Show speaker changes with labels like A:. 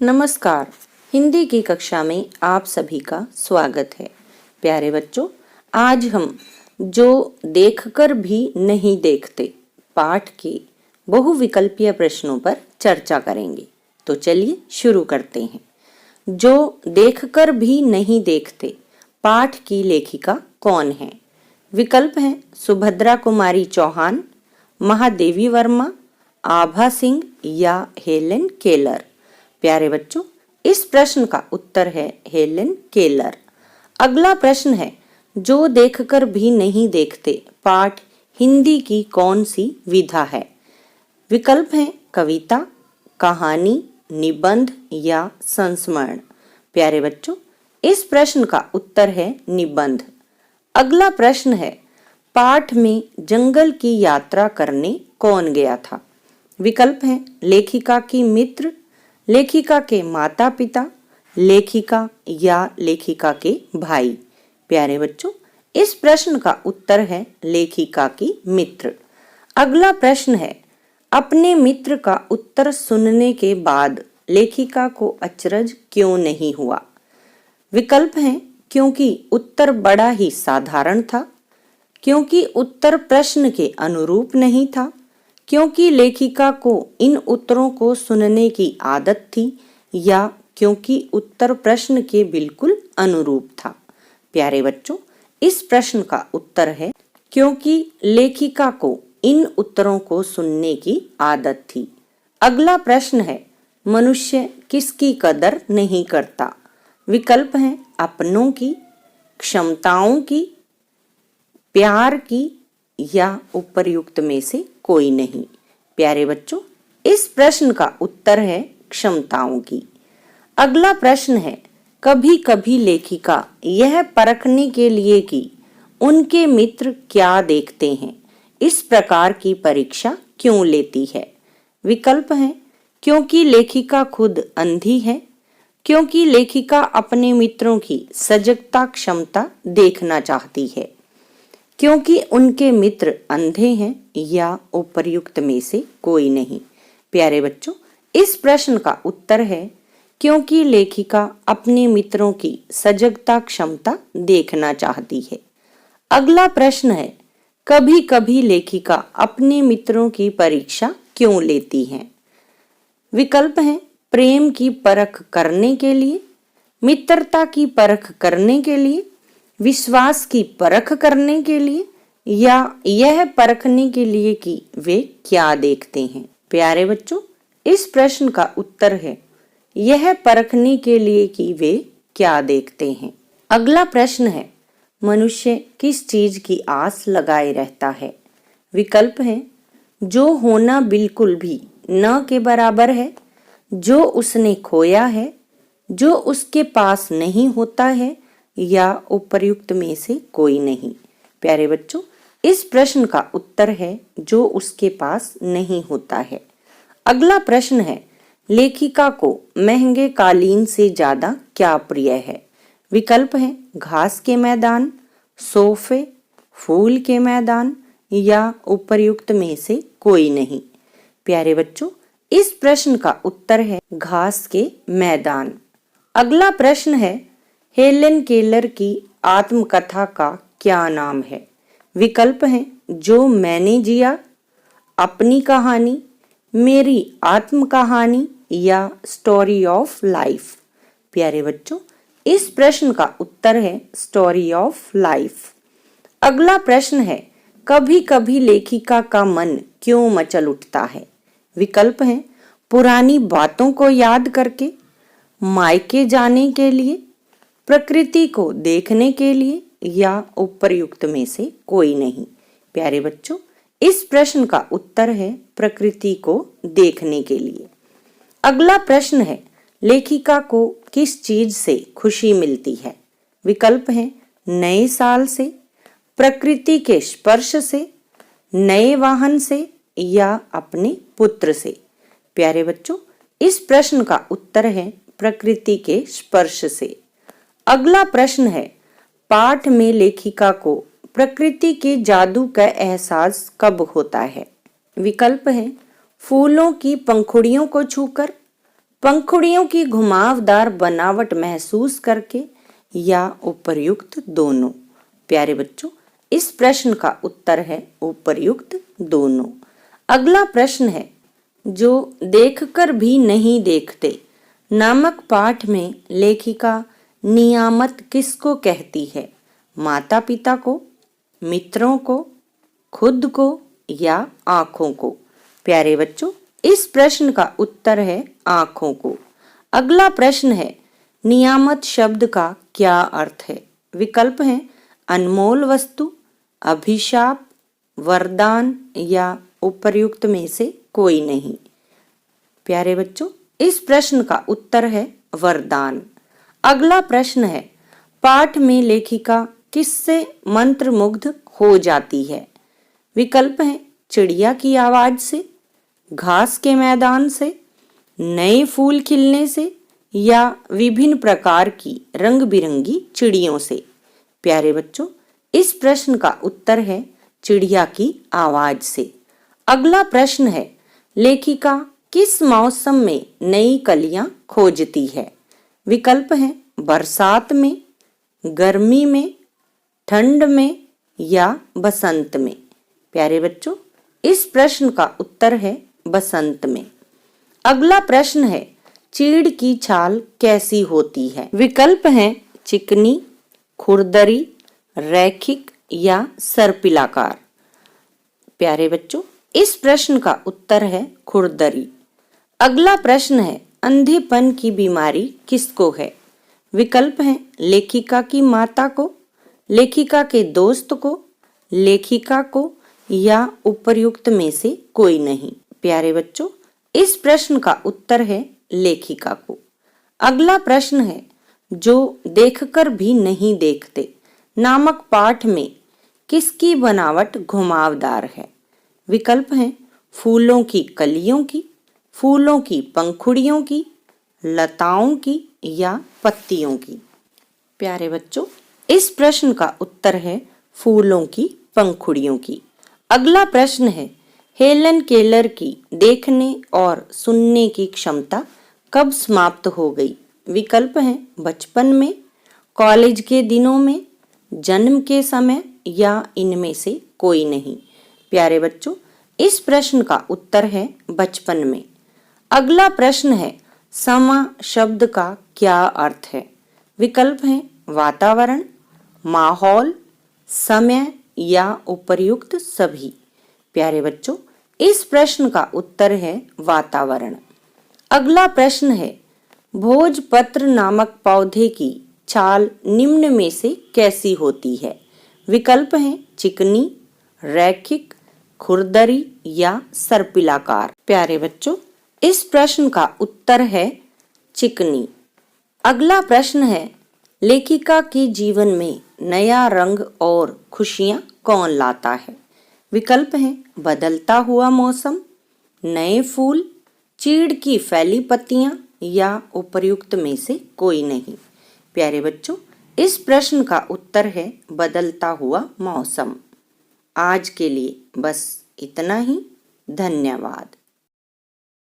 A: नमस्कार। हिंदी की कक्षा में आप सभी का स्वागत है। प्यारे बच्चों, आज हम जो देखकर भी नहीं देखते पाठ के बहुविकल्पीय प्रश्नों पर चर्चा करेंगे। तो चलिए शुरू करते हैं। जो देखकर भी नहीं देखते पाठ की लेखिका कौन है? विकल्प हैं सुभद्रा कुमारी चौहान, महादेवी वर्मा, आभा सिंह या हेलेन केलर। प्यारे बच्चों, इस प्रश्न का उत्तर है हेलेन केलर। अगला प्रश्न है, जो देखकर भी नहीं देखते पाठ हिंदी की कौन सी विधा है? विकल्प हैं कविता, कहानी, निबंध या संस्मरण। प्यारे बच्चों, इस प्रश्न का उत्तर है निबंध। अगला प्रश्न है, पाठ में जंगल की यात्रा करने कौन गया था? विकल्प हैं लेखिका की मित्र, लेखिका के माता पिता, लेखिका या लेखिका के भाई। प्यारे बच्चों, इस प्रश्न का उत्तर है लेखिका की मित्र। अगला प्रश्न है, अपने मित्र का उत्तर सुनने के बाद लेखिका को अचरज क्यों नहीं हुआ? विकल्प हैं क्योंकि उत्तर बड़ा ही साधारण था, क्योंकि उत्तर प्रश्न के अनुरूप नहीं था, क्योंकि लेखिका को इन उत्तरों को सुनने की आदत थी, या क्योंकि उत्तर प्रश्न के बिल्कुल अनुरूप था। प्यारे बच्चों, इस प्रश्न का उत्तर है क्योंकि लेखिका को इन उत्तरों को सुनने की आदत थी। अगला प्रश्न है, मनुष्य किसकी कदर नहीं करता? विकल्प हैं अपनों की, क्षमताओं की, प्यार की या उपर्युक्त में से कोई नहीं। प्यारे बच्चों, इस प्रश्न का उत्तर है क्षमताओं की। अगला प्रश्न है, कभी कभी लेखिका यह परखने के लिए कि उनके मित्र क्या देखते हैं, इस प्रकार की परीक्षा क्यों लेती है? विकल्प हैं क्योंकि लेखिका खुद अंधी है, क्योंकि लेखिका अपने मित्रों की सजगता क्षमता देखना चाहती है, क्योंकि उनके मित्र अंधे हैं, या उपर्युक्त में से कोई नहीं। प्यारे बच्चों, इस प्रश्न का उत्तर है क्योंकि लेखिका अपने मित्रों की सजगता क्षमता देखना चाहती है। अगला प्रश्न है, कभी कभी लेखिका अपने मित्रों की परीक्षा क्यों लेती है? विकल्प हैं प्रेम की परख करने के लिए, मित्रता की परख करने के लिए, विश्वास की परख करने के लिए, या यह परखने के लिए कि वे क्या देखते हैं। प्यारे बच्चों, इस प्रश्न का उत्तर है यह परखने के लिए कि वे क्या देखते हैं। अगला प्रश्न है, मनुष्य किस चीज की आस लगाए रहता है? विकल्प हैं जो होना बिल्कुल भी न के बराबर है, जो उसने खोया है, जो उसके पास नहीं होता है, या उपर्युक्त में से कोई नहीं। प्यारे बच्चों, इस प्रश्न का उत्तर है जो उसके पास नहीं होता है। अगला प्रश्न है, लेखिका को महंगे कालीन से ज्यादा क्या प्रिय है? विकल्प हैं घास के मैदान, सोफे, फूल के मैदान, या उपर्युक्त में से कोई नहीं। प्यारे बच्चों, इस प्रश्न का उत्तर है घास के मैदान। अगला प्रश्न है, हेलेन केलर की आत्मकथा का क्या नाम है? विकल्प हैं जो मैंने जिया, अपनी कहानी, मेरी आत्म कहानी, या स्टोरी ऑफ लाइफ। प्यारे बच्चों, इस प्रश्न का उत्तर है स्टोरी ऑफ लाइफ। अगला प्रश्न है, कभी कभी लेखिका का मन क्यों मचल उठता है? विकल्प हैं पुरानी बातों को याद करके, मायके जाने के लिए, प्रकृति को देखने के लिए, या उपर्युक्त में से कोई नहीं। प्यारे बच्चों, इस प्रश्न का उत्तर है प्रकृति को देखने के लिए। अगला प्रश्न है, लेखिका को किस चीज से खुशी मिलती है? विकल्प हैं नए साल से, प्रकृति के स्पर्श से, नए वाहन से, या अपने पुत्र से। प्यारे बच्चों, इस प्रश्न का उत्तर है प्रकृति के स्पर्श से। अगला प्रश्न है, पाठ में लेखिका को प्रकृति के जादू का एहसास कब होता है? विकल्प है फूलों की पंखुड़ियों को छूकर, पंखुड़ियों की घुमावदार बनावट महसूस करके या उपर्युक्त दोनों। प्यारे बच्चों, इस प्रश्न का उत्तर है उपर्युक्त दोनों। अगला प्रश्न है, जो देखकर भी नहीं देखते नामक पाठ में लेखिका नियामत किसको कहती है? माता पिता को, मित्रों को, खुद को या आंखों को? प्यारे बच्चों, इस प्रश्न का उत्तर है आंखों को। अगला प्रश्न है, नियामत शब्द का क्या अर्थ है? विकल्प हैं अनमोल वस्तु, अभिशाप, वरदान या उपर्युक्त में से कोई नहीं। प्यारे बच्चों, इस प्रश्न का उत्तर है वरदान। अगला प्रश्न है, पाठ में लेखिका किससे मंत्रमुग्ध हो जाती है? विकल्प हैं चिड़िया की आवाज से, घास के मैदान से, नए फूल खिलने से या विभिन्न प्रकार की रंग बिरंगी चिड़ियों से। प्यारे बच्चों, इस प्रश्न का उत्तर है चिड़िया की आवाज से। अगला प्रश्न है, लेखिका किस मौसम में नई कलियां खोजती है? विकल्प हैं बरसात में, गर्मी में, ठंड में या बसंत में। प्यारे बच्चों, इस प्रश्न का उत्तर है बसंत में। अगला प्रश्न है, चीड़ की छाल कैसी होती है? विकल्प हैं चिकनी, खुरदरी, रैखिक या सर्पिलाकार। प्यारे बच्चों, इस प्रश्न का उत्तर है खुरदरी। अगला प्रश्न है, अंधेपन की बीमारी किसको है? विकल्प हैं लेखिका की माता को, लेखिका के दोस्त को, लेखिका को या उपर्युक्त में से कोई नहीं। प्यारे बच्चों, इस प्रश्न का उत्तर है लेखिका को। अगला प्रश्न है, जो देखकर भी नहीं देखते नामक पाठ में किसकी बनावट घुमावदार है? विकल्प हैं फूलों की कलियों की, फूलों की पंखुड़ियों की, लताओं की या पत्तियों की। प्यारे बच्चों, इस प्रश्न का उत्तर है फूलों की पंखुड़ियों की। अगला प्रश्न है, हेलन केलर की देखने और सुनने की क्षमता कब समाप्त हो गई? विकल्प हैं बचपन में, कॉलेज के दिनों में, जन्म के समय या इनमें से कोई नहीं। प्यारे बच्चों, इस प्रश्न का उत्तर है बचपन में। अगला प्रश्न है, समा शब्द का क्या अर्थ है? विकल्प हैं वातावरण, माहौल, समय या उपर्युक्त सभी। प्यारे बच्चों, इस प्रश्न का उत्तर है वातावरण। अगला प्रश्न है, भोजपत्र नामक पौधे की छाल निम्न में से कैसी होती है? विकल्प हैं चिकनी, रैखिक, खुरदरी या सर्पिलाकार। प्यारे बच्चों, इस प्रश्न का उत्तर है चिकनी। अगला प्रश्न है, लेखिका के जीवन में नया रंग और खुशियां कौन लाता है? विकल्प हैं बदलता हुआ मौसम, नए फूल, चीड़ की फैली पत्तियां या उपर्युक्त में से कोई नहीं। प्यारे बच्चों, इस प्रश्न का उत्तर है बदलता हुआ मौसम। आज के लिए बस इतना ही। धन्यवाद।